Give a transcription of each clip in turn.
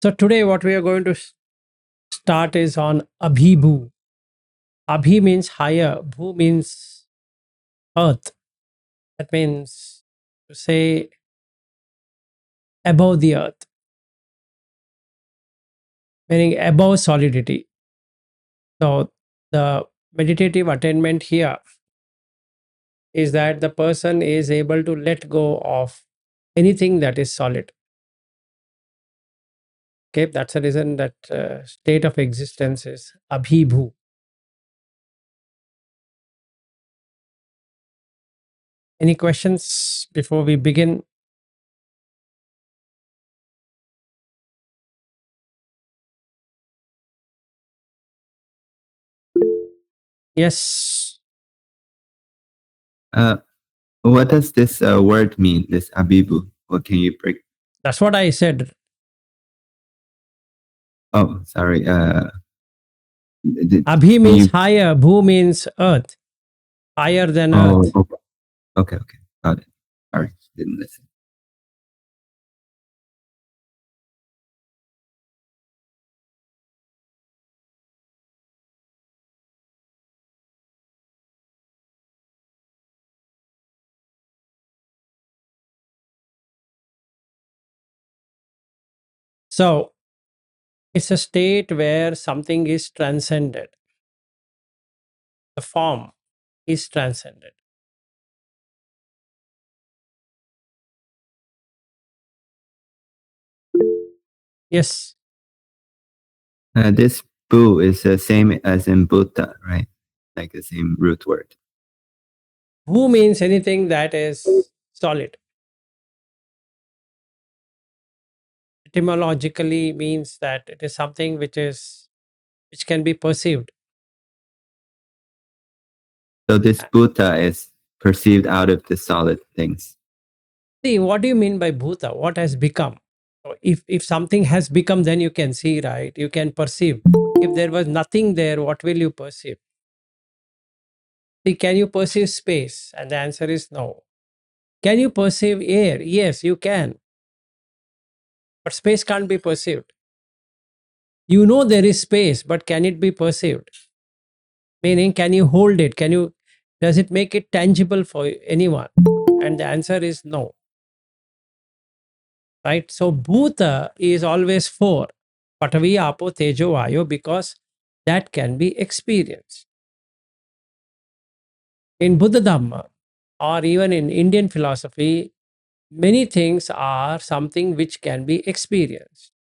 So today what we are going to start is on Abhibhū. Abhi means higher, Bhu means earth. That means to say above the earth, meaning above solidity. So the meditative attainment here is that the person is able to let go of anything that is solid. Okay, that's the reason that state of existence is Abhibhū. Any questions before we begin? Yes. What does this word mean, this Abhibhū? What can you break? That's what I said. Oh, sorry. Abhi means higher, Bhu means earth, higher than earth. Okay. Got it. Sorry, didn't listen. So it's a state where something is transcended. The form is transcended. Yes. This Bhu is the same as in Buddha, right? Like the same root word. Bhu means anything that is solid. Etymologically means that it is something which can be perceived. So this Buddha is perceived out of the solid things. See, what do you mean by bhuta? What has become? So if something has become, then you can see, right? You can perceive. If there was nothing there, what will you perceive? See, can you perceive space? And the answer is no. Can you perceive air? Yes, you can. But space can't be perceived. You know there is space, but can it be perceived? Meaning, can you hold it? Does it make it tangible for anyone? And the answer is no. Right? So bhuta is always for Patavi, Apo, Tejo, Vayu, because that can be experienced. In Buddha Dhamma or even in Indian philosophy, many things are something which can be experienced.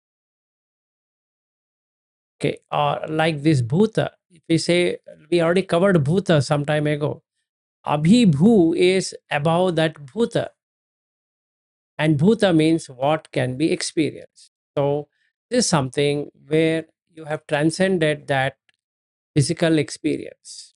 Okay, or like this bhuta, if we say we already covered bhuta some time ago, Abhibhū is above that bhuta, and bhuta means what can be experienced. So this is something where you have transcended that physical experience.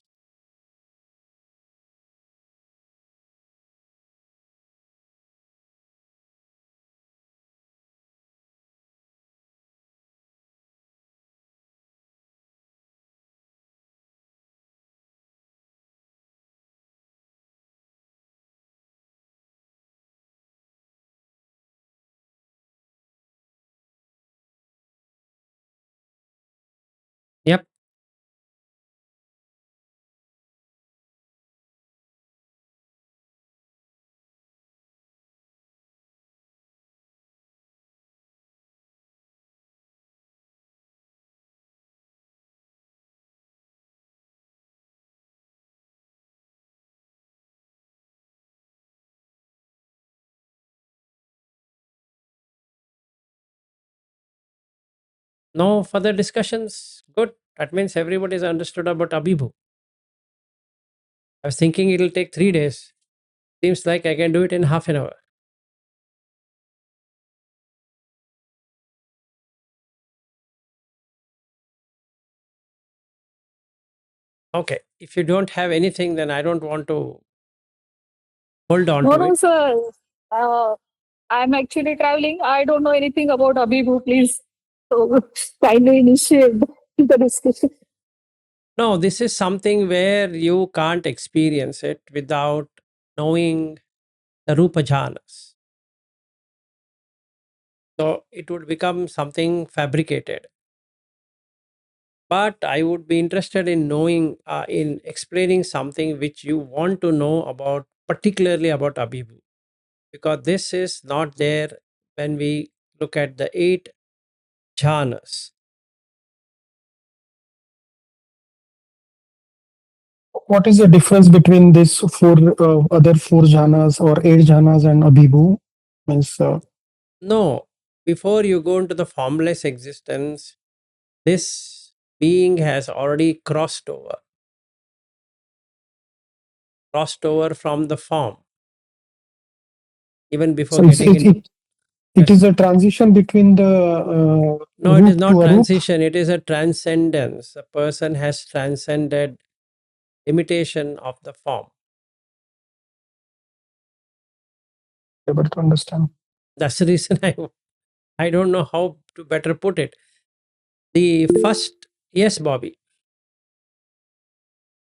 Yep. No further discussions. Good. That means everybody has understood about Abhibhū. I was thinking it'll take 3 days. Seems like I can do it in half an hour. Okay. If you don't have anything, then I don't want to hold on to No, it. sir. I'm actually traveling. I don't know anything about Abhibhū, please. So kindly initiate the discussion. No, this is something where you can't experience it without knowing the Rupa Jhanas. So it would become something fabricated. But I would be interested in knowing, in explaining something which you want to know about, particularly about Abhibhū, because this is not there when we look at the 8 jhanas. What is the difference between these four other four jhanas or 8 jhanas and Abhibhū? Means No, before you go into the formless existence, this being has already crossed over from the form, even before so it's, getting into. it is Yes. a transition between the No, it is root to not Arup. transition, it is a transcendence. A person has transcended imitation of the form. Able to understand. That's the reason I don't know how to better put it. The first, yes, Bobby.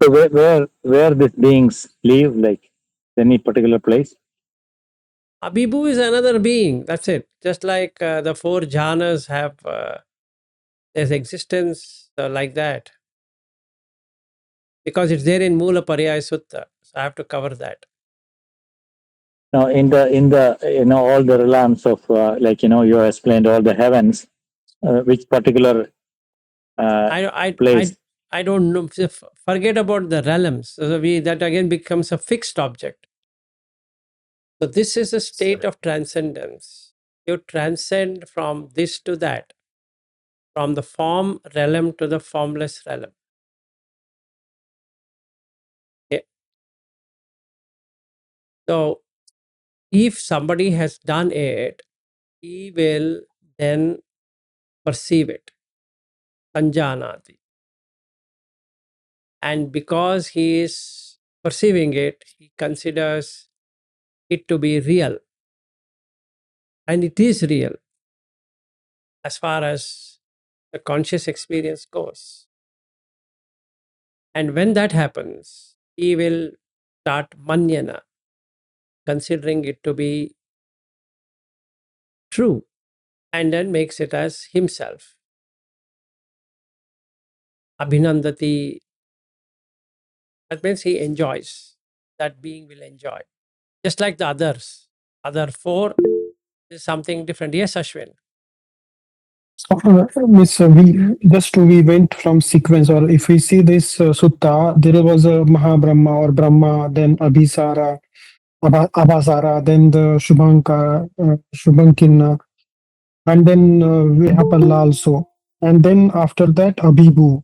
So where these beings live, like any particular place? Abhibhū is another being. That's it. Just like the 4 jhanas have their existence like that. Because it's there in Mula Pariyaya Sutta. So I have to cover that. Now, in the all the realms of you explained all the heavens, which particular I, I, place? I, I don't know. Forget about the realms. So that again becomes a fixed object. So this is a state of transcendence. You transcend from this to that, from the form realm to the formless realm. Okay. So if somebody has done it, he will then perceive it, sanjanati. And because he is perceiving it, he considers it to be real. And it is real as far as the conscious experience goes. And when that happens, he will start manyana, considering it to be true, and then makes it as himself. Abhinandati, that means he enjoys. That being will enjoy. Just like the others. Other 4 is something different. Yes, Ashwin. So, Miss, we went from sequence, or if we see this sutta, there was a Mahabrahma or Brahma, then Abhisara, Abhasara, then the Shubhankina, and then Vihapalla also, and then after that Abhibhū,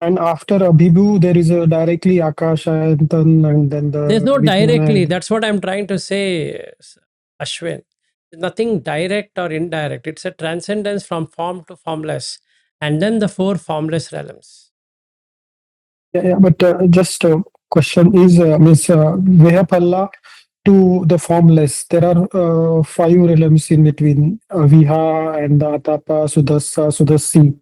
and after Abhibhū there is a directly Akasha, and then There's the no directly. Vijnana. That's what I'm trying to say, Ashwin. There's nothing direct or indirect. It's a transcendence from form to formless. And then the 4 formless realms. Yeah, but just question is, Miss Vihapalla to the formless, there are 5 realms in between Viha and the Atapa, Sudasa, Sudasi.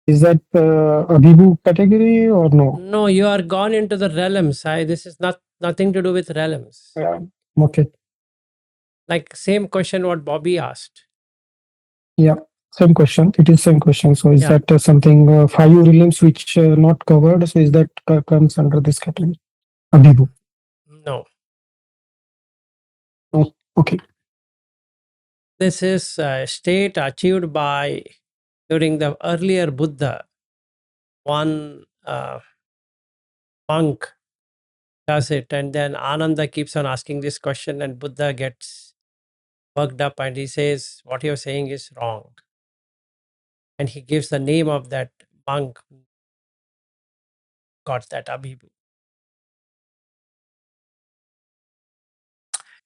Is that Abhibhū category or no? No, you are gone into the realms. This is nothing to do with realms. Yeah. Okay. Like same question what Bobby asked. Yeah. Same question. It is same question. So is Yeah. that something 5 realms which not covered? So is that comes under this category? Abhibhū. No. Oh, okay. This is a state achieved by during the earlier Buddha. One monk does it, and then Ananda keeps on asking this question, and Buddha gets worked up and he says, what you're saying is wrong. And he gives the name of that monk who got that Abhibhū.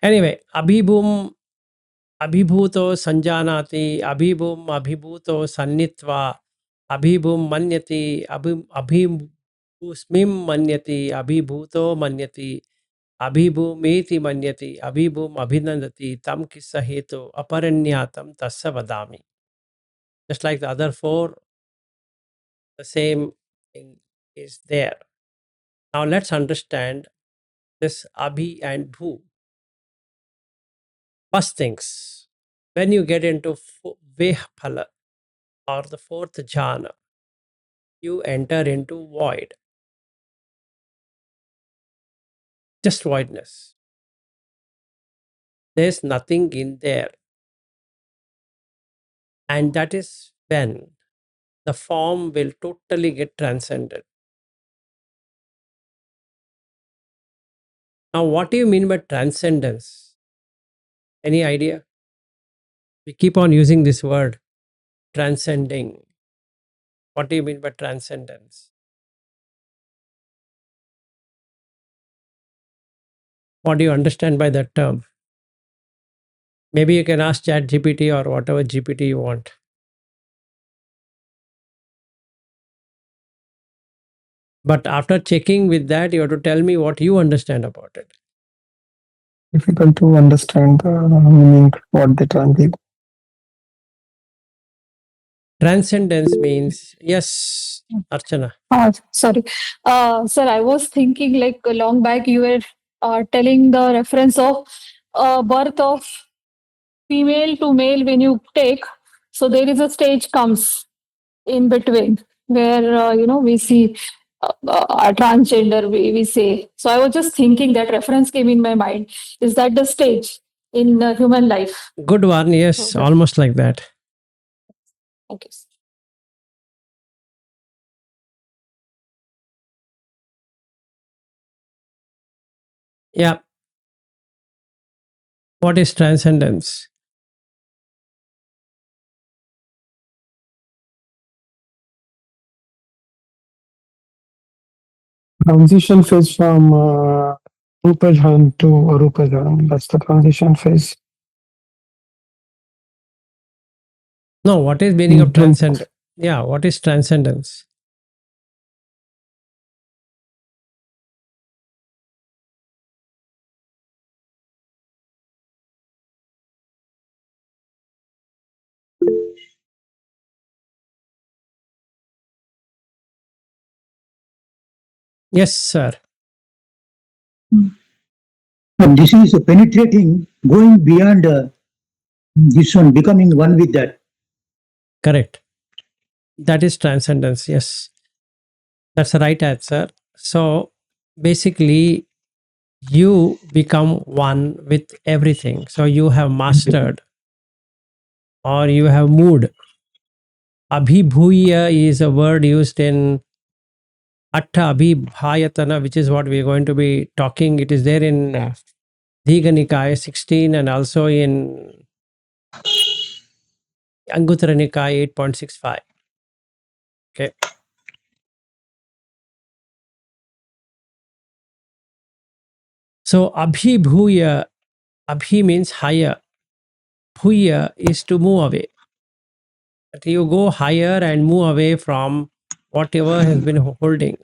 Anyway, Abhibhūto sanjanati, Abhibhūto sannitva, Abhibhum manyati, Abhibhusmim manyati, Abhibhūto manyati, Abhibhumeti manyati, Abhibhum abhinandati, tam kissa hetu aparanyatam tassa vadami. Just like the other 4, the same thing is there. Now let's understand this Abhi and Bhu. First things, When you get into Vehapala or the fourth jhana, you enter into void, just voidness. There's nothing in there. And that is when the form will totally get transcended. Now, what do you mean by transcendence? Any idea? We keep on using this word, transcending. What do you mean by transcendence? What do you understand by that term? Maybe you can ask Chat GPT or whatever GPT you want. But after checking with that, you have to tell me what you understand about it. Difficult to understand the meaning, what they translate. Transcendence means, yes, Archana. Sorry. Sir, I was thinking like long back you were telling the reference of birth of female to male when you take. So there is a stage comes in between where, we see a transgender, we say. So I was just thinking that reference came in my mind. Is that the stage in human life? Good one, yes, So, almost like that. okay. Yeah. What is transcendence? Transition phase from Rupajan to Arupajan. That's the transition phase. No, what is meaning of Don't- transcend? Yeah, what is transcendence? Yes, sir. And this is penetrating, going beyond this one, becoming one with that. Correct. That is transcendence. Yes. That's the right answer. So basically, you become one with everything. So you have mastered or you have moved. Abhibhūya is a word used in Atta Abhibhayatana, which is what we're going to be talking. It is there in Diga Nikaya 16 and also in Anguttara Nikaya 8.65. Okay. So Abhibhūya, Abhi means higher. Bhuya is to move away. That you go higher and move away from whatever has been holding.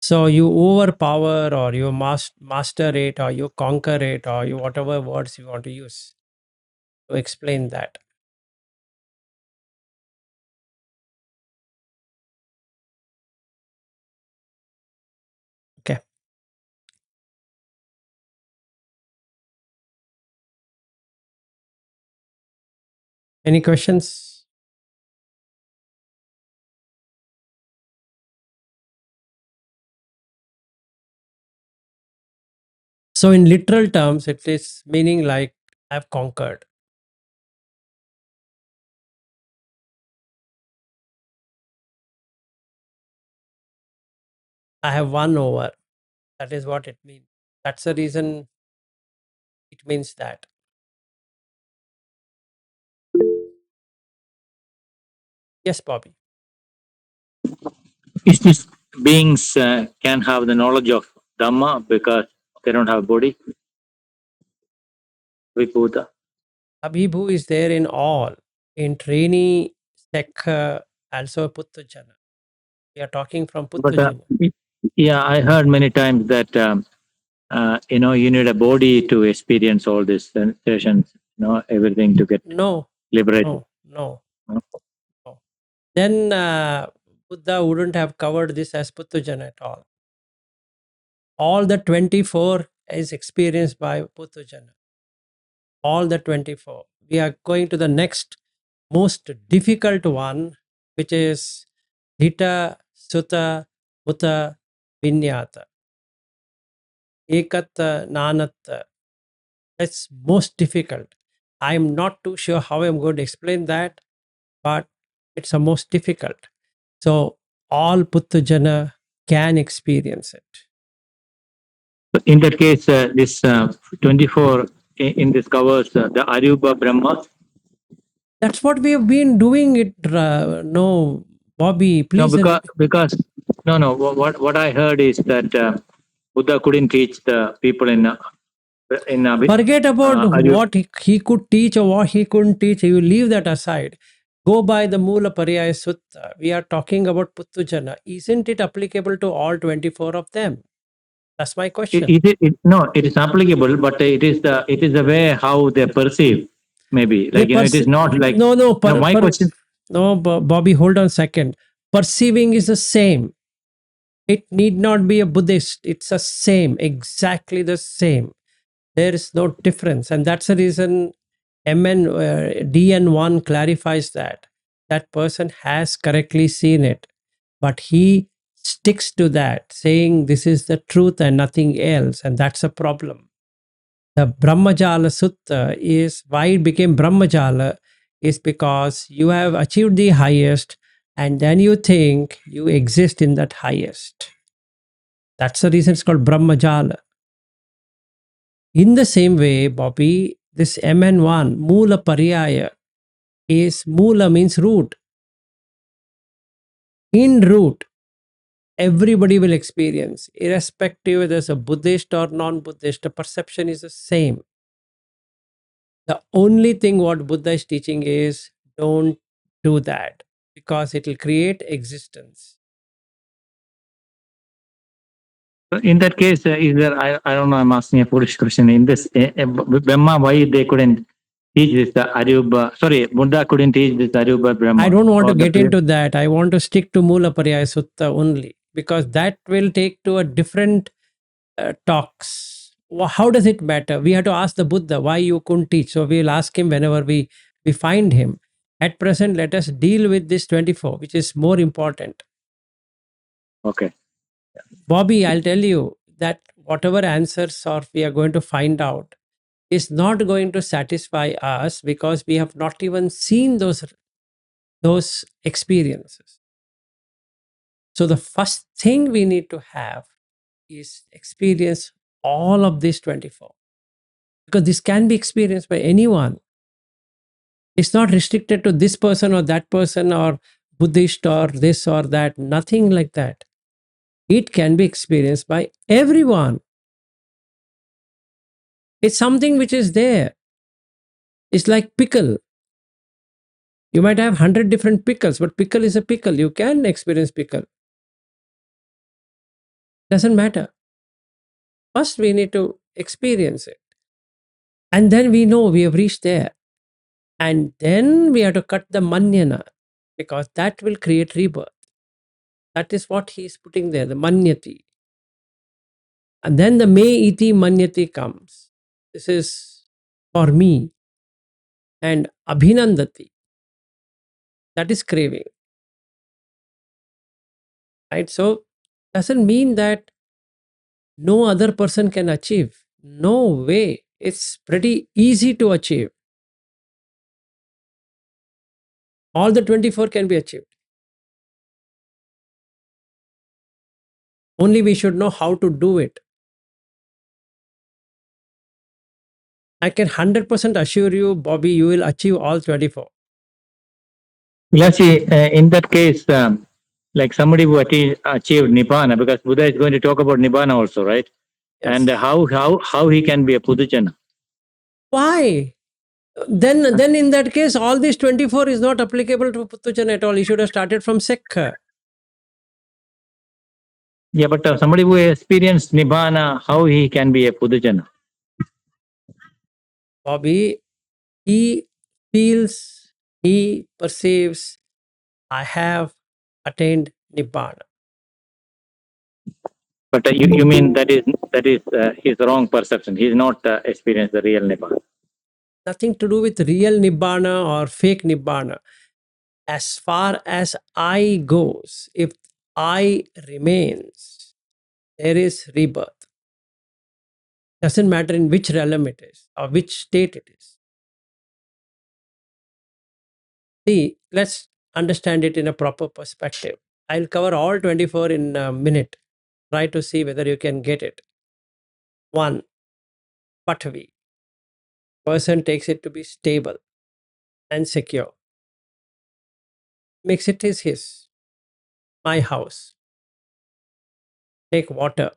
So you overpower or you master it or you conquer it or you whatever words you want to use to explain that. Okay. Any questions? So in literal terms, it is meaning like I've conquered. I have won over. That is what it means. That's the reason it means that. Yes, Bobby. Is this beings can have the knowledge of Dhamma because they don't have body? Vibhuta. Abhibhū is there in all. In Trini, Sekha, also Puttujana. We are talking from But Puttujana. yeah, I heard many times that you need a body to experience all these sensations, everything to get No, liberated. no. No? No. Then Buddha wouldn't have covered this as Puttujana at all. All the 24 is experienced by Puttujana. All the 24. we are going to the next most difficult one, which is Dhita, Sutta, Mutta, Vinyata. Ekatta, Nanatta. That's most difficult. I'm not too sure how I'm going to explain that, but it's the most difficult. So all Puttujana can experience it. In that case, this 24 in this covers the Aryubha Brahma. That's what we have been doing it. No, Bobby, No, please. because no. What I heard is that Buddha couldn't teach the people in Forget about Aryubha. what he could teach or what he couldn't teach. You leave that aside. Go by the Mula Pariyaya Sutta. We are talking about Puttujana. Isn't it applicable to all 24 of them? That's my question. No, it is applicable, but it is the way how they perceive. Maybe like it is not like my question. No, Bobby, hold on a second. Perceiving is the same. It need not be a Buddhist. It's the same, exactly the same. There is no difference, and that's the reason DN1 clarifies that person has correctly seen it, but he sticks to that, saying this is the truth and nothing else, and that's a problem. The Brahmajala Sutta is why it became Brahmajala is because you have achieved the highest and then you think you exist in that highest. That's the reason it's called Brahmajala. In the same way, Bobby, this MN1, Mula Pariyaya, is Mula means root. In root, everybody will experience, irrespective whether it's a Buddhist or non-Buddhist, the perception is the same. The only thing what Buddha is teaching is don't do that because it will create existence. In that case, is there? I don't know. I'm asking a foolish question. In this Brahma, why they couldn't teach this Aryubha? Sorry, Buddha couldn't teach this Aryubha Brahma. I don't want to get into that. I want to stick to Mula Pariyaya Sutta only because that will take to a different talks. How does it matter? We have to ask the Buddha why you couldn't teach. So we'll ask him whenever we find him. At present, let us deal with this 24, which is more important. Okay. Bobby, I'll tell you that whatever answers or we are going to find out is not going to satisfy us because we have not even seen those experiences. So the first thing we need to have is experience all of these 24 because this can be experienced by anyone. It's not restricted to this person or that person or Buddhist or this or that, nothing like that. It can be experienced by everyone. It's something which is there. It's like pickle. You might have 100 different pickles, but pickle is a pickle. You can experience pickle. Doesn't matter. First, we need to experience it. And then we know we have reached there. And then we have to cut the manyana because that will create rebirth. That is what he is putting there, the manyati. And then the me iti manyati comes. This is for me. And abhinandati. That is craving. Right? So, doesn't mean that no other person can achieve. No way. It's pretty easy to achieve. All the 24 can be achieved. Only we should know how to do it. I can 100% assure you, Bobby, you will achieve all 24. Yes, in that case, like somebody who achieved Nibbana, because Buddha is going to talk about Nibbana also, right? Yes. And how he can be a Puduchana. Why? Then in that case, all these 24 is not applicable to Puttujana at all. He should have started from Sekha. Yeah, but somebody who experienced Nibbana, how he can be a Puduchana? Bobby, he feels, he perceives, I have attained Nibbana. But you mean that is his wrong perception. He's not experienced the real Nibbana. nothing to do with real Nibbana or fake Nibbana. As far as I goes, if I remains, there is rebirth. Doesn't matter in which realm it is or which state it is. See, let's understand it in a proper perspective. I'll cover all 24 in a minute. Try to see whether you can get it. 1. Patvi. Person takes it to be stable and secure. Makes it his. My house. Take water.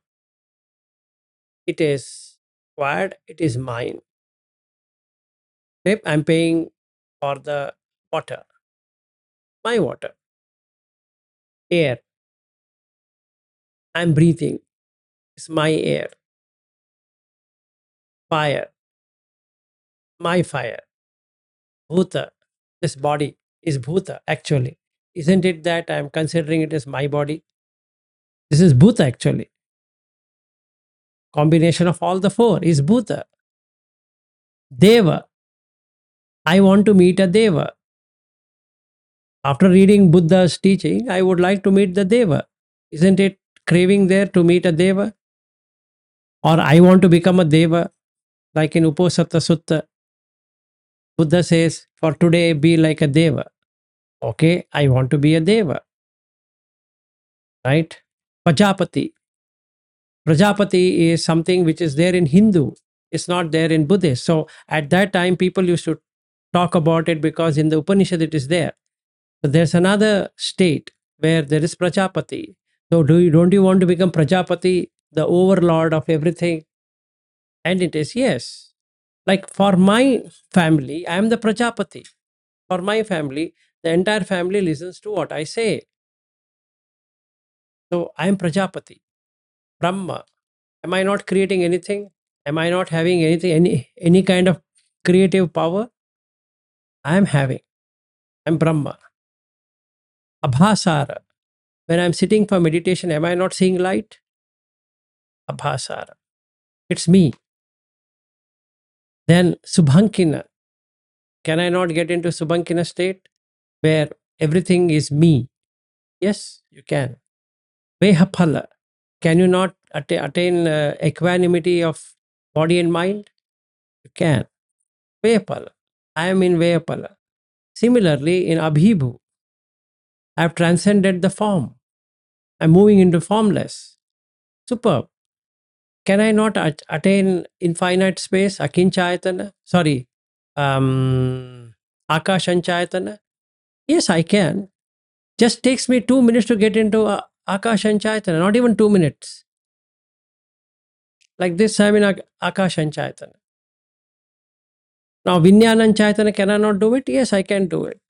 It is acquired, it is mine. If I'm paying for the water, my water. Air. I'm breathing. It's my air. Fire. My fire. Bhuta. This body is Bhuta actually. Isn't it that I'm considering it as my body? This is Bhuta actually. Combination of all the four is Bhuta. Deva. I want to meet a Deva. After reading Buddha's teaching, I would like to meet the Deva. Isn't it craving there to meet a Deva? Or I want to become a Deva, like in Uposatha Sutta. Buddha says, for today be like a Deva. Okay, I want to be a Deva. Right? Prajapati. Prajapati is something which is there in Hindu. It's not there in Buddhist. So at that time, people used to talk about it because in the Upanishad it is there. So there's another state where there is Prajapati. So don't you want to become Prajapati, the overlord of everything? And it is yes. Like for my family, I am the Prajapati. For my family, the entire family listens to what I say. So I am Prajapati, Brahma. Am I not creating anything? Am I not having anything, any kind of creative power? I am having. I'm Brahma. Abhasara. When I'm sitting for meditation, am I not seeing light? Abhasara. It's me. Then Subhankina. Can I not get into Subhankina state where everything is me? Yes, you can. Vehaphala. Can you not attain equanimity of body and mind? You can. Vehaphala. I am in Vehaphala. Similarly, in Abhibhū, I have transcended the form. I'm moving into formless. Superb. Can I not attain infinite space? Akinchayatana? Sorry. Akashanchayatana? Yes, I can. Just takes me 2 minutes to get into Akashanchayatana, not even 2 minutes. Like this, I'm in Akashanchayatana. Now, Vinyananchayatana, can I not do it? Yes, I can do it.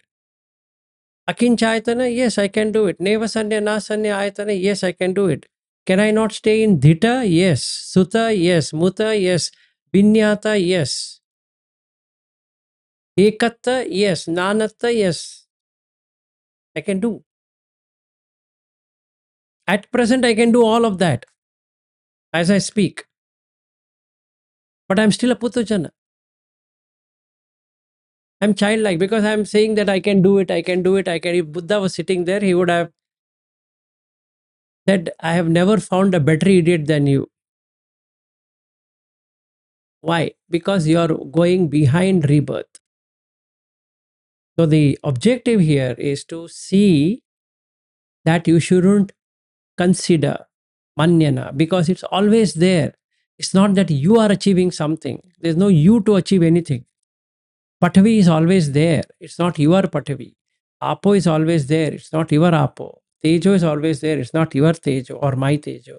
Akinchayatana, yes, I can do it. Nevasanya, Nasanya, Ayatana, yes, I can do it. Can I not stay in Dhita? Yes. Sutta, yes. Muta, yes. Vinyata, yes. Ekatta, yes. Nanatta, yes. I can do. At present, I can do all of that as I speak. But I'm still a Putujana. I'm childlike because I'm saying that I can do it, I can do it, I can. If Buddha was sitting there, he would have said, I have never found a better idiot than you. Why? Because you are going behind rebirth. So the objective here is to see that you shouldn't consider manyana because it's always there. It's not that you are achieving something. There's no you to achieve anything. Patavi is always there. It's not your Patavi. Apo is always there. It's not your Apo. Tejo is always there. It's not your Tejo or my Tejo.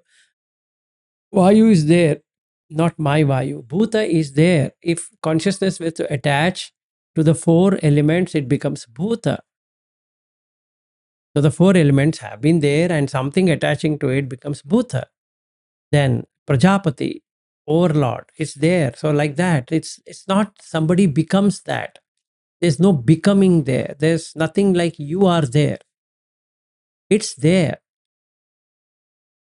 Vayu is there, not my Vayu. Bhuta is there. If consciousness were to attach to the four elements, it becomes Bhuta. So the four elements have been there and something attaching to it becomes Bhuta. Then Prajapati, overlord, is there. So like that, it's not somebody becomes that. There's no becoming there. There's nothing like you are there. It's there.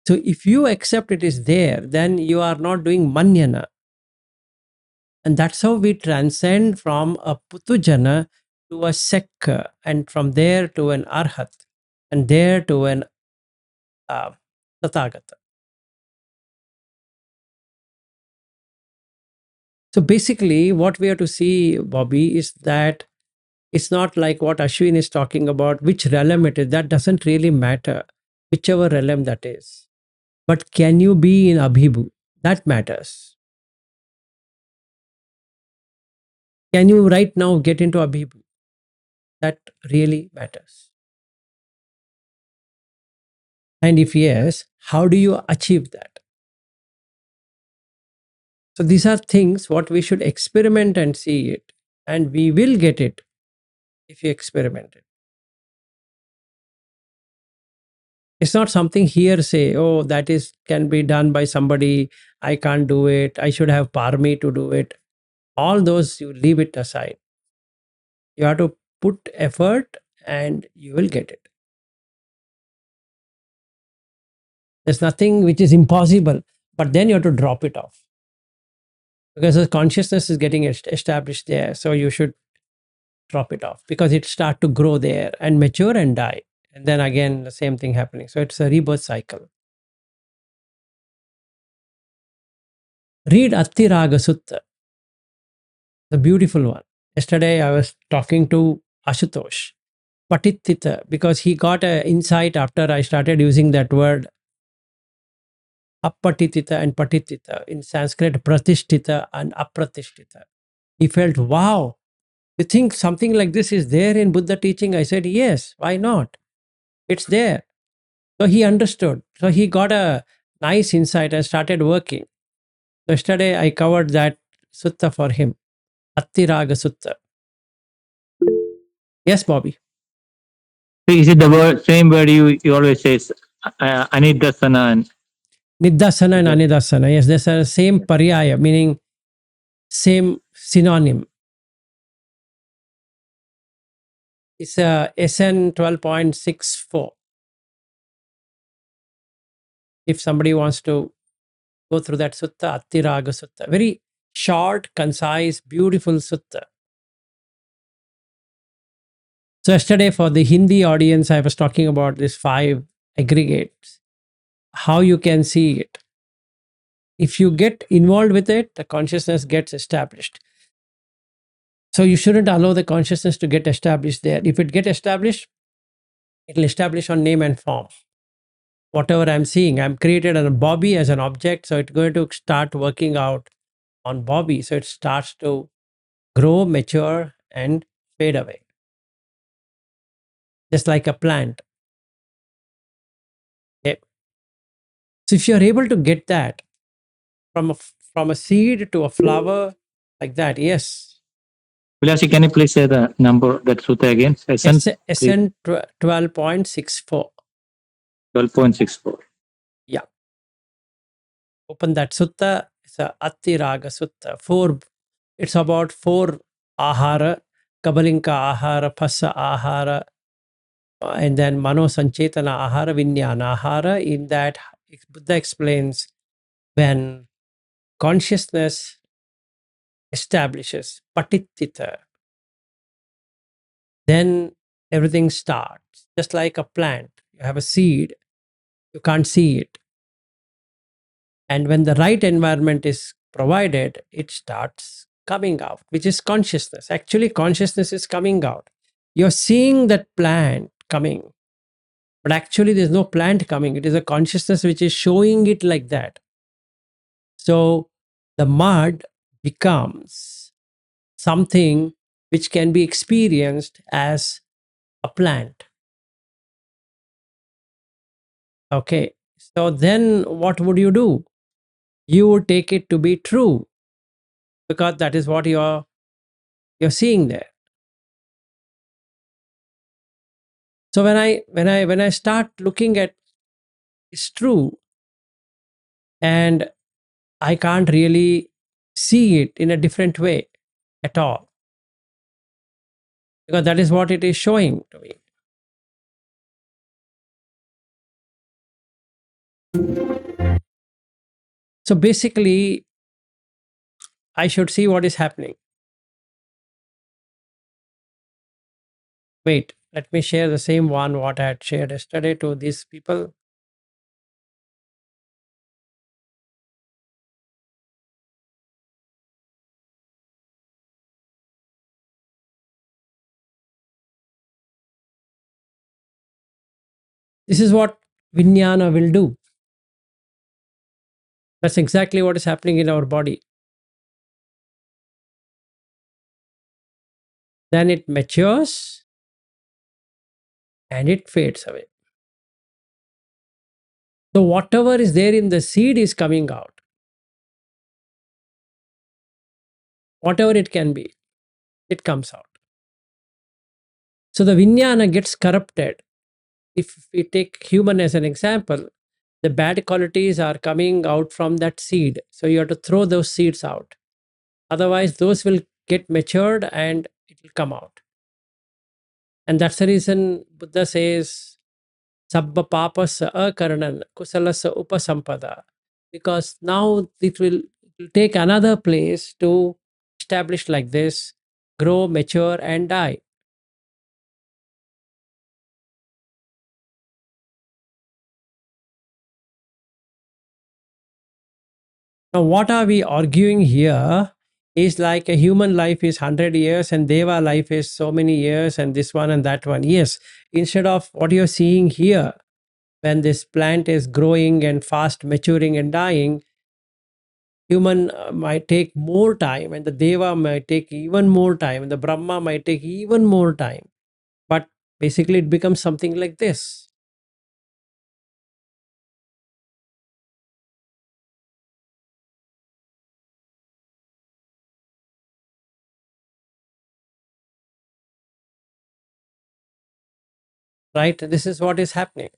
So if you accept it is there, then you are not doing manyana. And that's how we transcend from a Putujana to a Sekka, and from there to an Arhat, and there to an Tathagata. So basically, what we have to see, Bobby, is that it's not like what Ashwin is talking about, which realm it is. That doesn't really matter, whichever realm that is. But can you be in Abhibhū? That matters. Can you right now get into Abhibhū? That really matters. And if yes, how do you achieve that? So these are things what we should experiment and see it. And we will get it if you experiment it. It's not something hearsay, oh, that is can be done by somebody, I can't do it, I should have parmi to do it. All those you leave it aside. You have to put effort and you will get it. There's nothing which is impossible, but then you have to drop it off. Because the consciousness is getting established there. So you should drop it off because it start to grow there and mature and die. And then again, the same thing happening. So it's a rebirth cycle. Read Attiraga Sutta, the beautiful one. Yesterday, I was talking to Ashutosh, Patittita, because he got an insight after I started using that word Appatitita and Patittita. In Sanskrit, Pratishtita and Apratishtita. He felt, wow, you think something like this is there in Buddha teaching? I said, yes, why not? It's there. So he understood. So he got a nice insight and started working. Yesterday, I covered that sutta for him, Attiraga Sutta. Yes, Bobby. Is it the word, same word you always say, anidasana and Niddasana and Anidasana. Yes, there's a same paryaya, meaning same synonym. It's a SN 12.64. If somebody wants to go through that sutta, Attiraga Sutta. Very short, concise, beautiful sutta. So yesterday for the Hindi audience, I was talking about these 5 aggregates, how you can see it. If you get involved with it, the consciousness gets established. So you shouldn't allow the consciousness to get established there. If it get established, it will establish on name and form. Whatever I'm seeing, I'm created a Bobby as an object, so it's going to start working out on Bobby. So it starts to grow, mature, and fade away. Just like a plant. Okay. So if you're able to get that from a seed to a flower like that, yes. Vilasi, can you please say the number, that sutta again? SN 12.64. 12.64. Yeah. Open that sutta. It's a Attiraga Sutta. It's about 4 ahara, Kabalinka ahara, Phassa ahara, and then Mano Sanchetana ahara, Vinyana ahara. In that, Buddha explains when consciousness establishes patittita, then everything starts. Just like a plant, you have a seed, you can't see it. And when the right environment is provided, it starts coming out, which is consciousness. Actually, consciousness is coming out. You're seeing that plant coming, but actually, there's no plant coming. It is a consciousness which is showing it like that. So the mud becomes something which can be experienced as a plant. Okay. So then what would you do? You would take it to be true because that is what you're seeing there. So when I start looking at it's true and I can't really see it in a different way at all because that is what it is showing to me. So basically, I should see what is happening. Wait, let me share the same one what I had shared yesterday to these people. This is what Vijnana will do. That's exactly what is happening in our body. Then it matures and it fades away. So whatever is there in the seed is coming out. Whatever it can be, it comes out. So the Vijnana gets corrupted. If we take human as an example, the bad qualities are coming out from that seed. So you have to throw those seeds out. Otherwise, those will get matured and it will come out. And that's the reason Buddha says, Sabba papasa akaranan kusalasa upasampada. Because now it will take another place to establish like this, grow, mature, and die. Now, what are we arguing here is like a human life is 100 years and Deva life is so many years and this one and that one. Yes, instead of what you're seeing here, when this plant is growing and fast maturing and dying, human might take more time and the Deva might take even more time and the Brahma might take even more time. But basically it becomes something like this. Right? This is what is happening.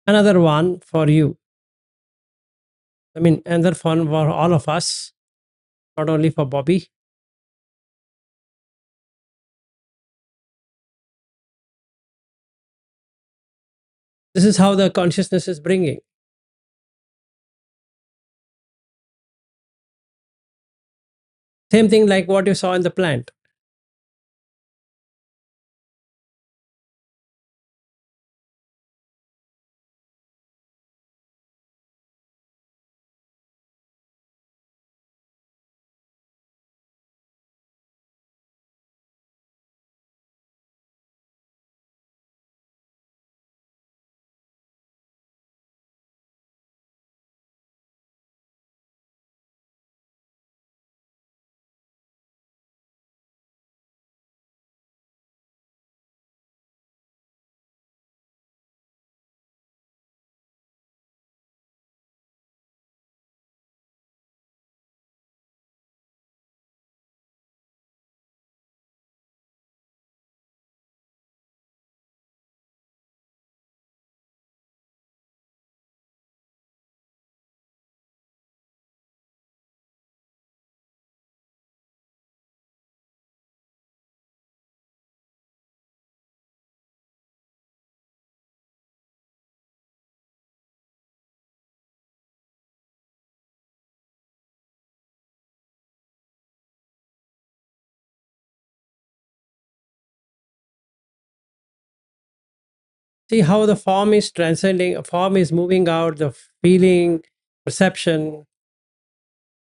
Another one for you. I mean, another fun for all of us, not only for Bobby. This is how the consciousness is bringing. Same thing like what you saw in the plant. See how the form is transcending, form is moving out, the feeling, perception,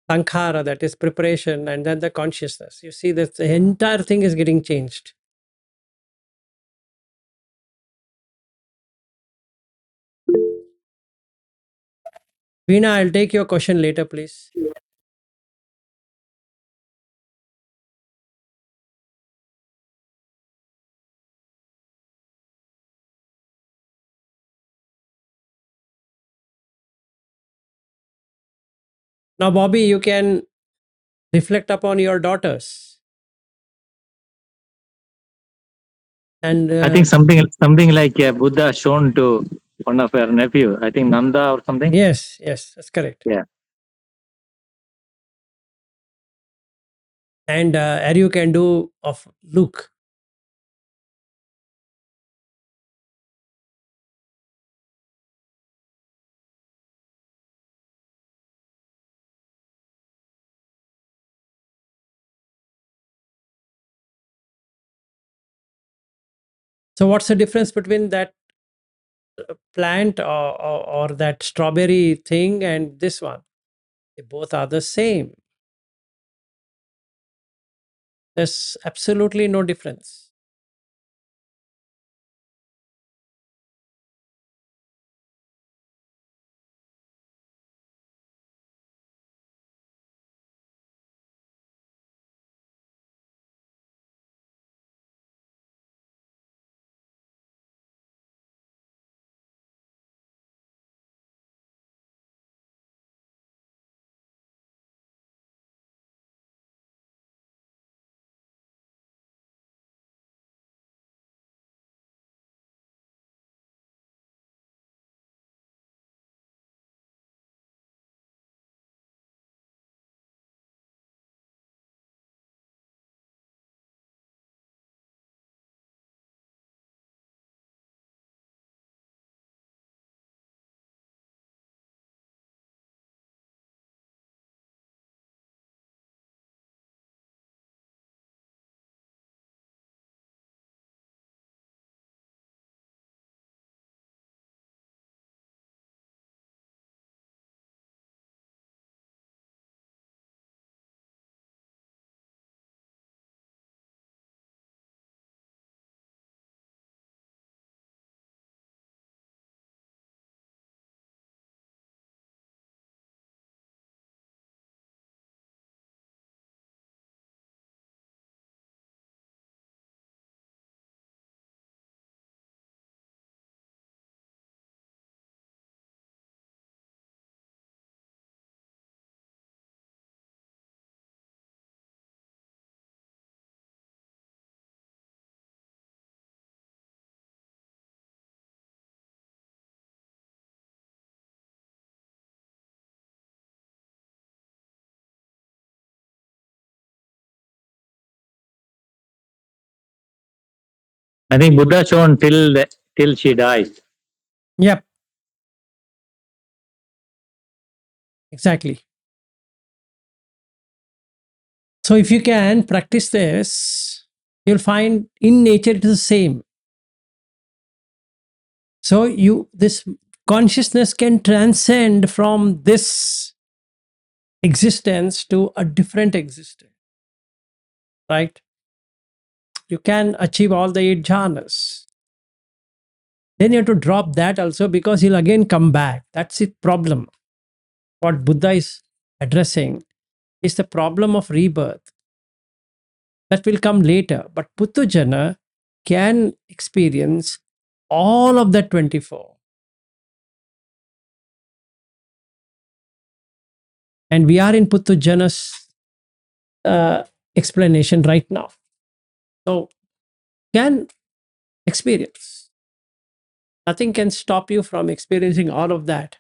sankhara, that is preparation, and then the consciousness. You see that the entire thing is getting changed. Veena, I'll take your question later, please. Now, Bobby, you can reflect upon your daughters. And I think something like Buddha shown to one of her nephew. I think Nanda or something. yes, that's correct. Yeah. And Aryu can do of Luke. So what's the difference between that plant or that strawberry thing and this one? They both are the same. There's absolutely no difference. I think Buddha shown till she dies. Yep. Exactly. So if you can practice this, you'll find in nature it is the same. So this consciousness can transcend from this existence to a different existence. Right? You can achieve all the 8 jhanas. Then you have to drop that also because he'll again come back. That's the problem. What Buddha is addressing is the problem of rebirth. That will come later. But Puttujana can experience all of that 24. And we are in Puttujana's explanation right now. So, can experience. Nothing can stop you from experiencing all of that.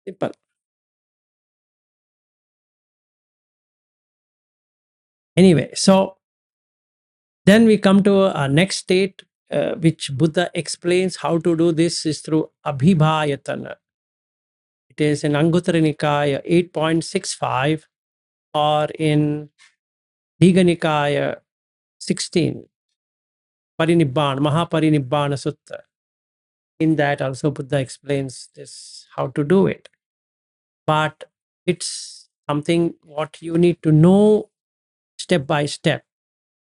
Simple. Anyway, so then we come to our next state, which Buddha explains how to do this is through Abhibhayatana. It is in Anguttara Nikaya 8.65 or in Digha Nikaya 16, Parinibbana, Mahaparinibbana Sutta. In that also Buddha explains this, how to do it. But it's something what you need to know step by step.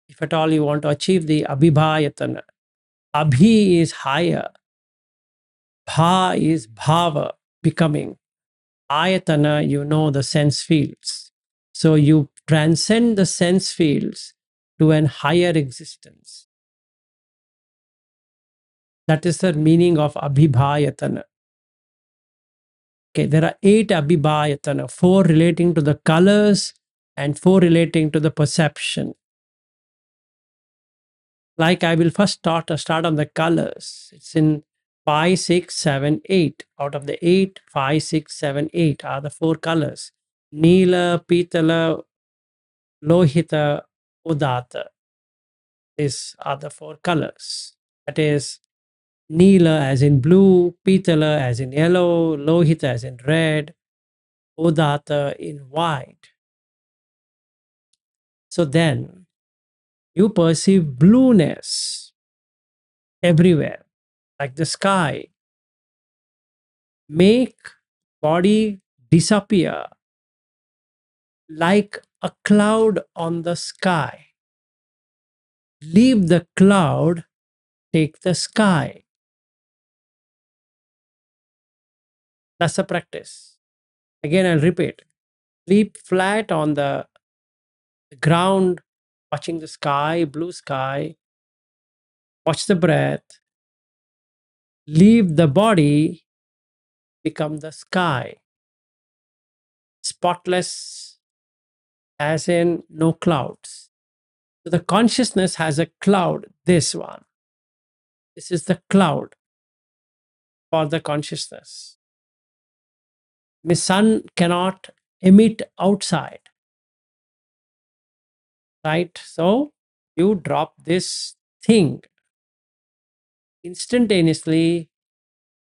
If at all you want to achieve the Abhibhayatana. Abhi is higher. Bha is bhava, becoming. Ayatana, you know the sense fields. So you transcend the sense fields to an higher existence. That is the meaning of Abhibhayatana. Okay, there are 8 abhibhayatana, 4 relating to the colors and 4 relating to the perception. Like I will first start on the colors. It's in 5, 6, 7, 8. Out of the 8, 5, 6, 7, 8 are the 4 colors. Neela, Pitala, Lohita, Udata. These are the 4 colors. That is Neela as in blue, Pitala as in yellow, Lohita as in red, Udata in white. So then you perceive blueness everywhere, like the sky. Make body disappear like a cloud on the sky. Leave the cloud, take the sky. That's the practice. Again, I'll repeat. Sleep flat on the ground, watching the sky, blue sky. Watch the breath. Leave the body, become the sky. Spotless, as in no clouds. So the consciousness has a cloud, this one. This is the cloud for the consciousness. The sun cannot emit outside, right? So you drop this thing. Instantaneously,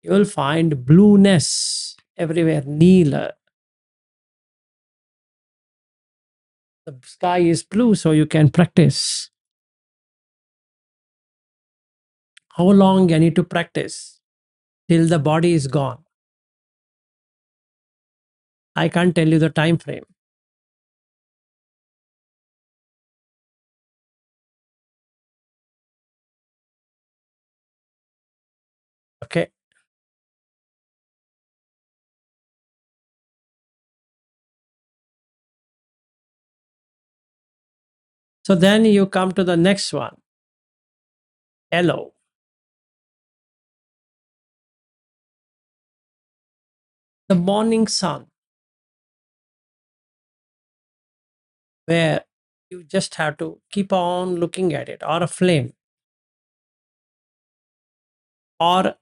you will find blueness everywhere, neela. The sky is blue, so you can practice. How long you need to practice? Till the body is gone. I can't tell you the time frame. Okay. So then you come to the next one. Yellow. The morning sun, where you just have to keep on looking at it, or a flame, or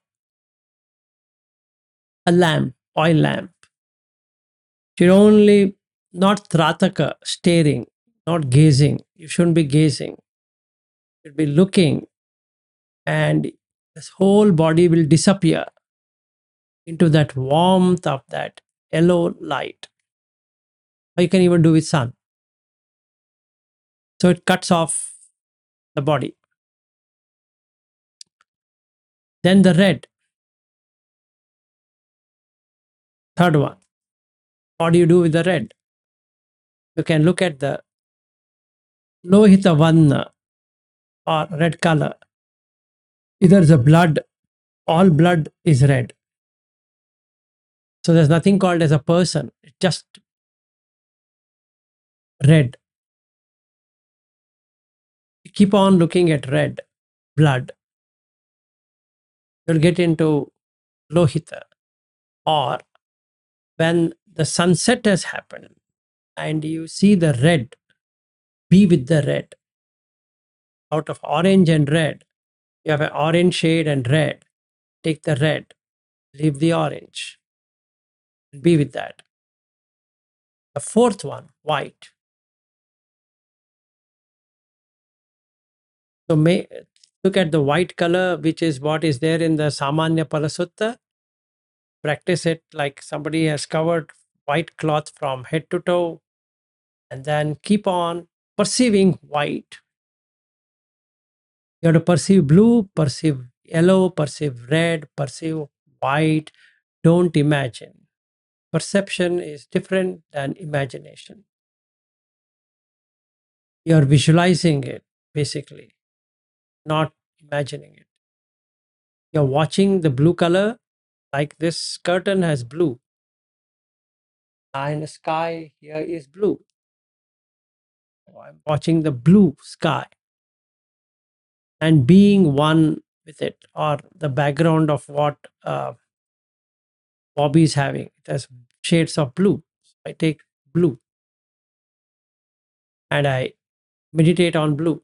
a lamp, oil lamp. Should only not trataka, staring, not gazing. You shouldn't be gazing. You should be looking, and this whole body will disappear into that warmth of that yellow light. Or you can even do with sun. So it cuts off the body. Then the red, third one. What do you do with the red? You can look at the lohita vanna, or red color. Either the blood, all blood is red. So there's nothing called as a person. It's just red. You keep on looking at red blood. You'll get into lohita. Or when the sunset has happened and you see the red, be with the red. Out of orange and red, you have an orange shade and red. Take the red, leave the orange, and be with that. The fourth one, white. So look at the white color, which is what is there in the Samanya Palasutta. Practice it like somebody has covered white cloth from head to toe, and then keep on perceiving white. You have to perceive blue, perceive yellow, perceive red, perceive white. Don't imagine. Perception is different than imagination. You are visualizing it, basically, not imagining it. You're watching the blue color, like this curtain has blue. And the sky here is blue. I'm watching the blue sky and being one with it, or the background of what Bobby is having. It has shades of blue. I take blue and I meditate on blue,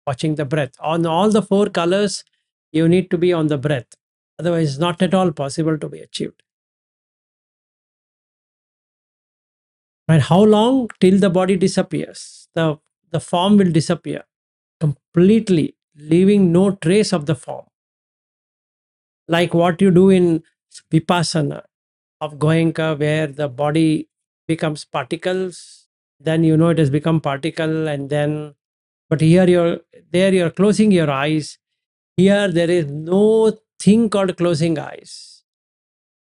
watching the breath. On all the 4 colors, you need to be on the breath. Otherwise, it's not at all possible to be achieved. Right? How long? Till the body disappears. The form will disappear completely, leaving no trace of the form. Like what you do in Vipassana of Goenka, where the body becomes particles, then you know it has become particle, and then, but here you're closing your eyes. Here there is no thing called closing eyes.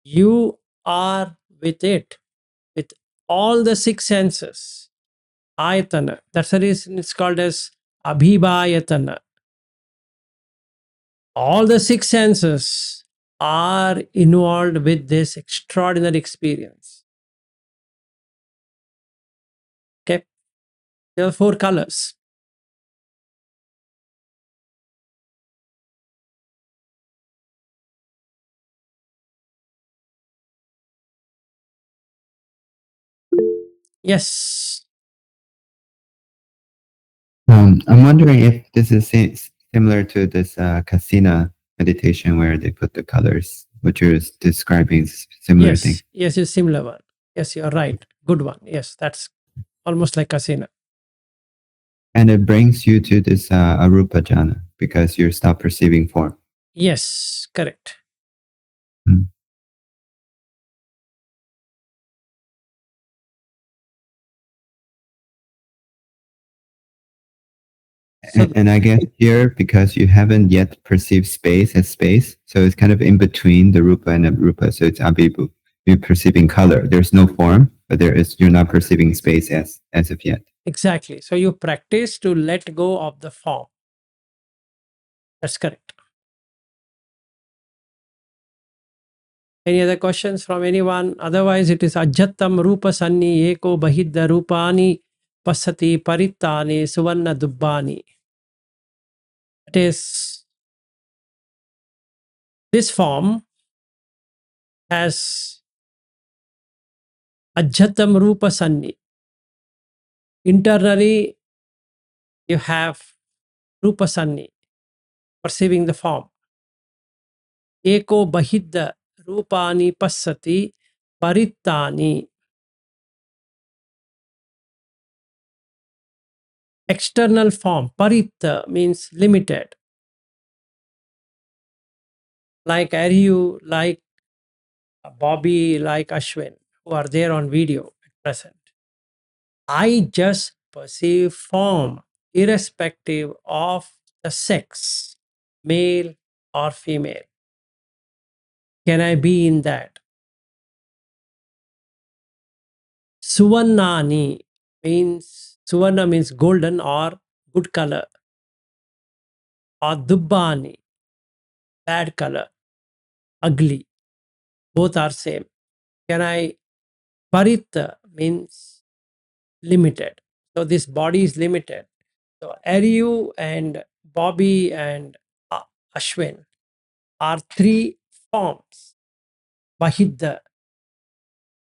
You are with it, with all the 6 senses. Ayatana. That's the reason it's called as Abhibhayatana. All the 6 senses are involved with this extraordinary experience. Okay. There are 4 colors. Yes. I'm wondering if this is similar to this Kasina meditation where they put the colors, which you're describing, similar thing. Yes, it's similar one. Yes, you're right. Good one. Yes, that's almost like kasina. And it brings you to this arupa jhana because you stop perceiving form. Yes, correct. Mm. And I guess here, because you haven't yet perceived space as space, so it's kind of in between the rupa and arupa. So it's Abhibhū. You're perceiving color. There's no form, but you're not perceiving space as of yet. Exactly. So you practice to let go of the form. That's correct. Any other questions from anyone? Otherwise, it is ajjattam rupa sanni eko bahidda rupani pasati parittani suvarna dubbani. It is, this form has ajjattam rupa sanni. Internally, you have rupa sanni, perceiving the form. Eko bahidda rupani passati parittani. External form, paritta means limited. Like Abhibhū, like Bobby, like Ashwin, who are there on video at present. I just perceive form irrespective of the sex, male or female. Can I be in that? Suvannani means, Suvarna means golden or good color. Or Dubbani, bad color, ugly. Both are same. Can I, Paritta means limited. So this body is limited. So Aryu and Bobby and Ashwin are 3 forms. Bahidda.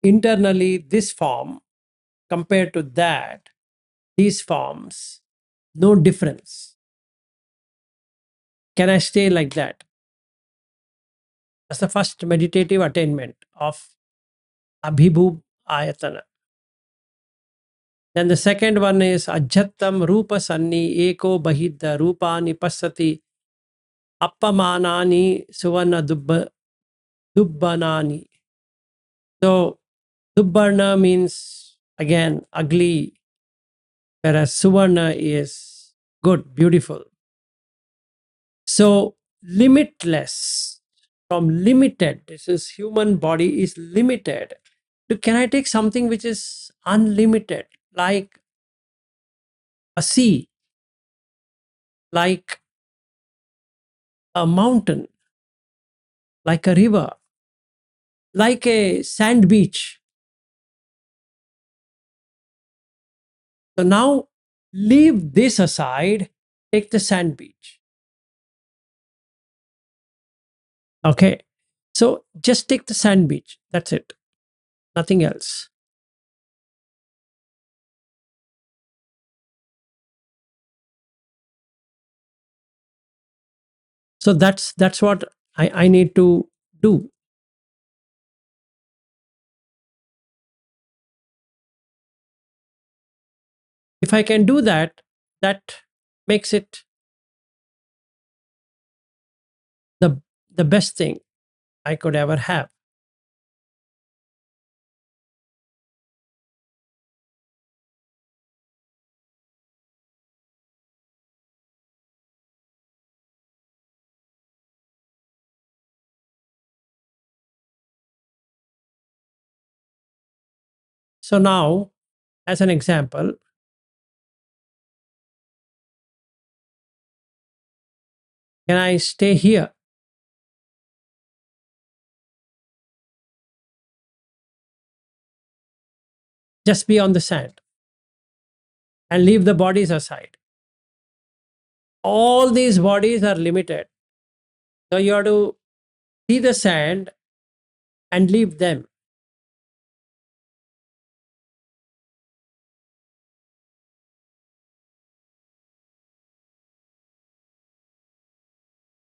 Internally, this form compared to that, these forms, no difference. Can I stay like that? That's the first meditative attainment of Abhibhū Ayatana. Then the second one is Ajjattam Rupa Sanni Eko Bahidda Rupani Passati Appamanani Suvarna Dubbanani. So Dubbarna means again ugly, whereas Suvarna is good, beautiful. So limitless, from limited, this is human body is limited. Can I take something which is unlimited, like a sea, like a mountain, like a river, like a sand beach? So now leave this aside, take the sand beach. Okay. So just take the sand beach. That's it. Nothing else. So that's what I need to do. If I can do that, that makes it the the best thing I could ever have. So now, as an example, can I stay here? Just be on the sand and leave the bodies aside. All these bodies are limited. So you have to see the sand and leave them.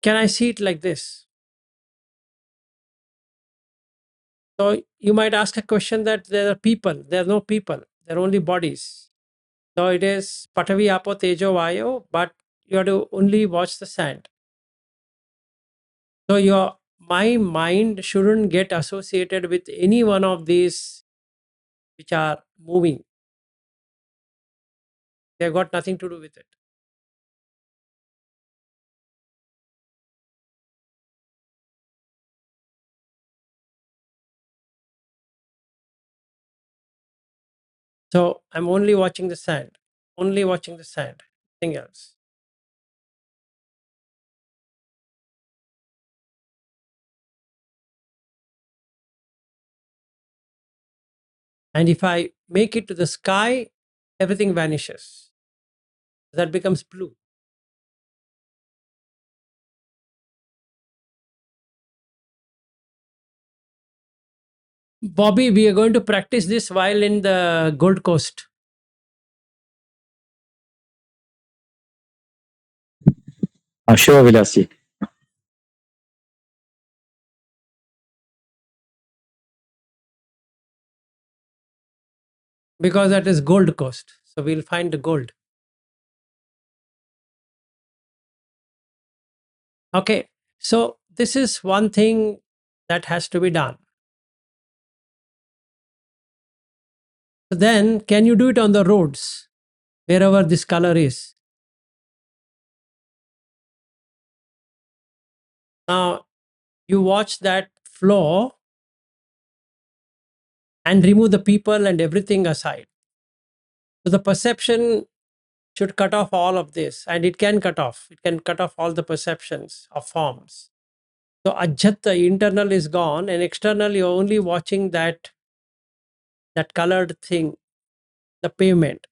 Can I see it like this? So you might ask a question that there are people. There are no people. There are only bodies. So it is Patavi Apo Tejo Vayo, but you have to only watch the sand. So my mind shouldn't get associated with any one of these which are moving. They've got nothing to do with it. So I'm only watching the sand, only watching the sand, nothing else. And if I make it to the sky, everything vanishes. That becomes blue. Bobby, we are going to practice this while in the Gold Coast. Sure, Vilasi. Because that is Gold Coast. So we'll find the gold. Okay. So this is one thing that has to be done. So then, can you do it on the roads, wherever this color is? Now, you watch that flow and remove the people and everything aside. So the perception should cut off all of this, and it can cut off. It can cut off all the perceptions of forms. So ajat, the internal is gone, and external, you're only watching that colored thing, the pavement.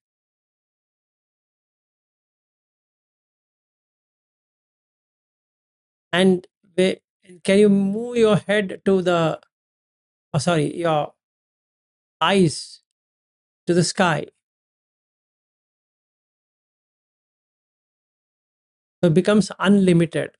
And can you move your head to the, oh, sorry, your eyes to the sky? So it becomes unlimited.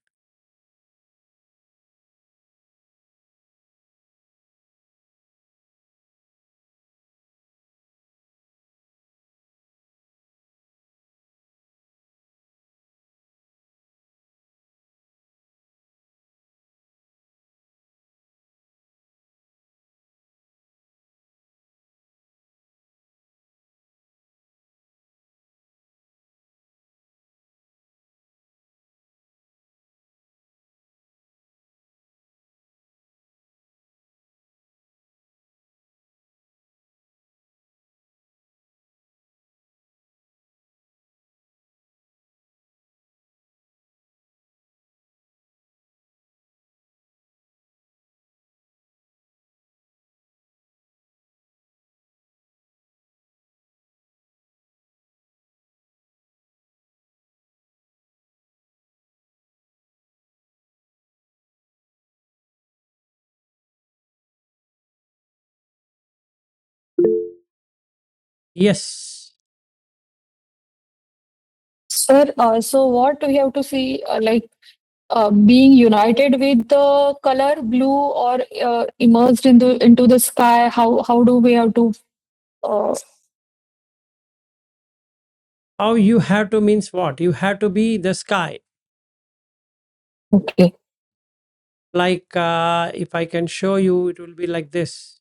Yes. Sir, so what we have to see, being united with the color blue or immersed into the sky. How do we have to? Uh, How you have to means what? You have to be the sky. okay. Like if I can show you, it will be like this.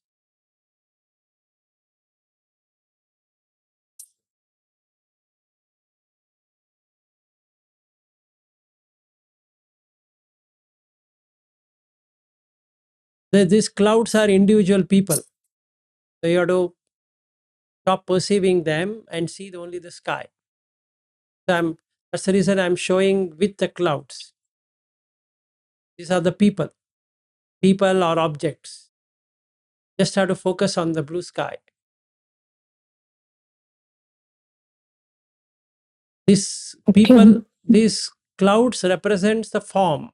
These clouds are individual people. So you have to stop perceiving them and see only the sky. So that's the reason I'm showing with the clouds. These are the people or objects. Just have to focus on the blue sky. These people, these clouds represents the form,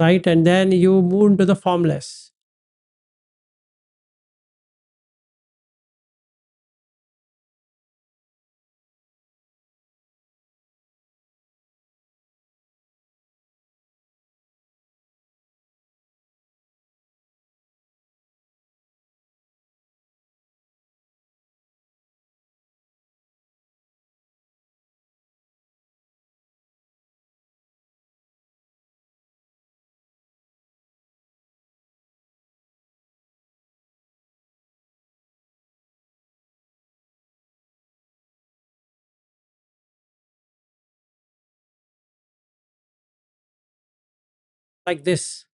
right? And then you move into the formless. Like this.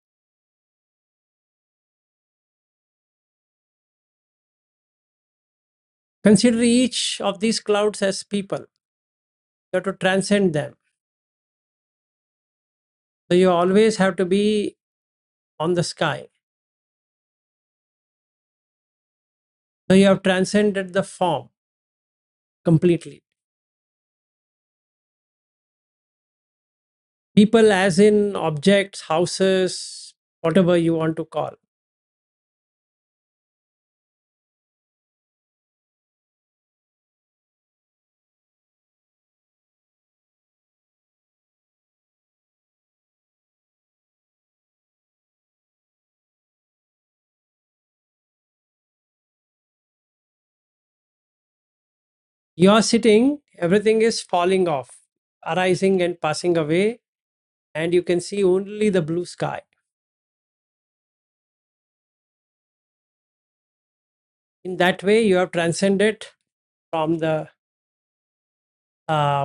Consider each of these clouds as people. You have to transcend them. So you always have to be on the sky. So you have transcended the form completely. People as in objects, houses, whatever you want to call. You are sitting, everything is falling off, arising and passing away, and you can see only the blue sky. In that way, you have transcended from the,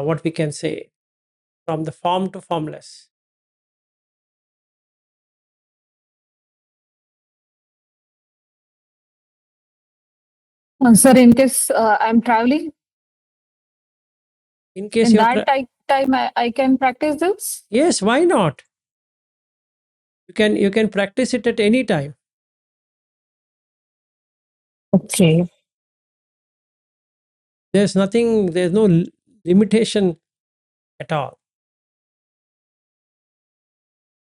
what we can say, from the form to formless. Sir, in case I'm traveling, In case in you're, that time I can practice this. yes, why not? You can practice it at any time. Okay. There's no limitation at all.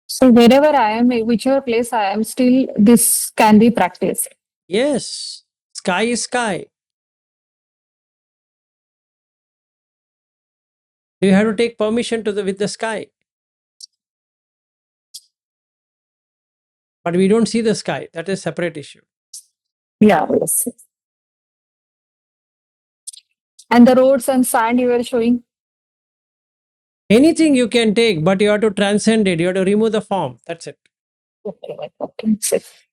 So wherever I am, whichever place I am, still this can be practiced. Yes, sky is sky. You have to take permission with the sky. But we don't see the sky. That is a separate issue. Yeah, yes. And the roads and sand you were showing. Anything you can take, but you have to transcend it. You have to remove the form. That's it. Okay.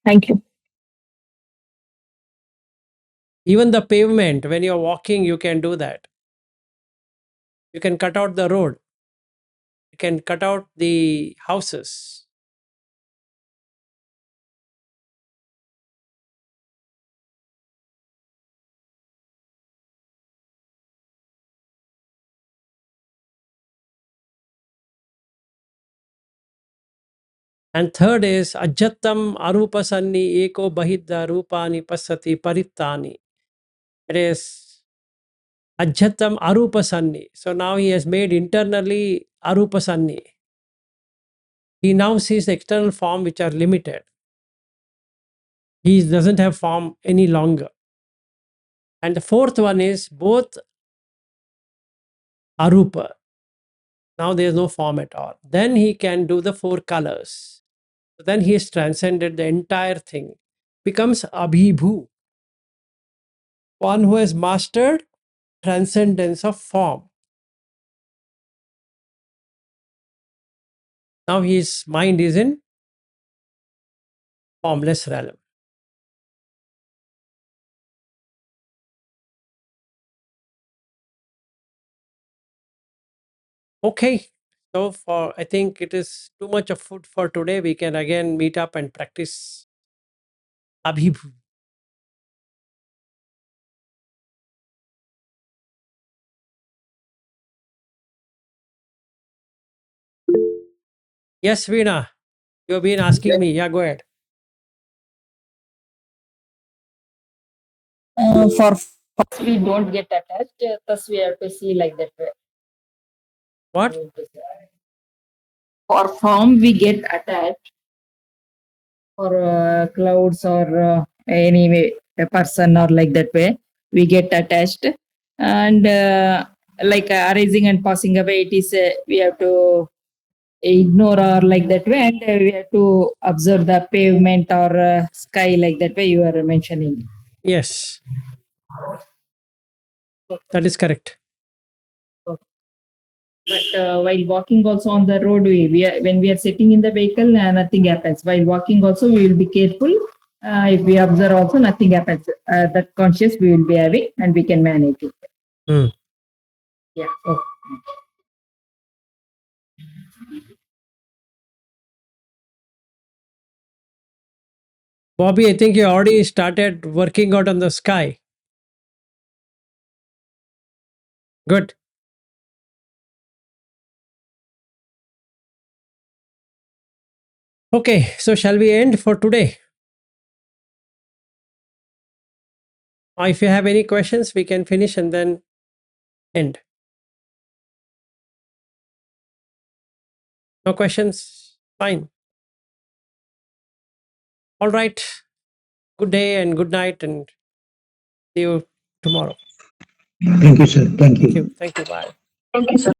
Thank you. Even the pavement, when you're walking, you can do that. You can cut out the road. You can cut out the houses. And third is Ajjatam Arupasanni Eko Bahidda Rupani Pasati Parittani. It is Ajjatam Arupasanni. So now he has made internally Arupasanni. He now sees the external form which are limited. He doesn't have form any longer. And the fourth one is both arupa. Now there is no form at all. Then he can do the 4 colors. Then he has transcended the entire thing. Becomes Abhibhū. One who has mastered transcendence of form. Now his mind is in formless realm. Okay. So for I think it is too much of food for today. We can again meet up and practice Abhibhū. Yes, Veena. You've been asking me. Yeah, go ahead. For first we don't get attached, thus we have to see like that way. What? For form we get attached, for clouds or any way, a person or like that way we get attached, and like arising and passing away, it is we have to ignore or like that way, and we have to observe the pavement or sky like that way you are mentioning. Yes. That is correct. But while walking also on the road, when we are sitting in the vehicle, nothing happens. While walking also, we will be careful. If we observe also, nothing happens. That conscious we will be having, and we can manage it. Hmm. Yeah. Okay. Bobby, I think you already started working out on the sky. Good. Okay, so shall we end for today? Or if you have any questions, we can finish and then end. No questions? Fine. All right. Good day and good night, and see you tomorrow. Thank you, sir. Thank Thank you. you. Thank you. Bye. Thank you, sir.